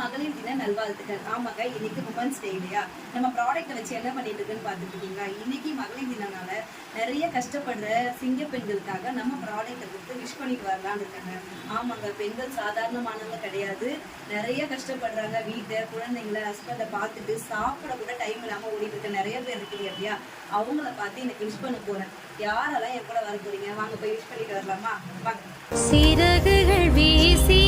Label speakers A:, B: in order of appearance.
A: மகளிர் தின நல்வாழ்த்துக்கள். ஆமாங்க, இன்னைக்கு உமன்ஸ் டே இல்லையா? நம்ம ப்ராடக்ட்டை வச்சு என்ன பண்ணிட்டு இருக்குன்னு பார்த்துட்டு இருக்கீங்களா? இன்னைக்கு மகளிர் தினனால நிறைய கஷ்டப்படுற சிங்க பெண்களுக்காக நம்ம ப்ராடக்ட்டை கொடுத்து விஷ் பண்ணிட்டு வரலான்னு இருக்காங்க. ஆமாங்க, பெண்கள் சாதாரணமானவங்க கிடையாது. நிறைய கஷ்டப்படுறாங்க. வீட்டை, குழந்தைங்களை, ஹஸ்பண்டை பார்த்துட்டு சாப்பிட கூட டைம் இல்லாம ஓடிட்டு இருக்க நிறைய பேர் இருக்கீங்க இல்லையா? அவங்கள பார்த்து இன்னைக்கு விஷ் பண்ண போறேன். யாரெல்லாம் என் கூட வர போறீங்க? வாங்க போய் விஷ் பண்ணிட்டு வரலாமா? வாங்க.
B: சிறகுகள் வீசி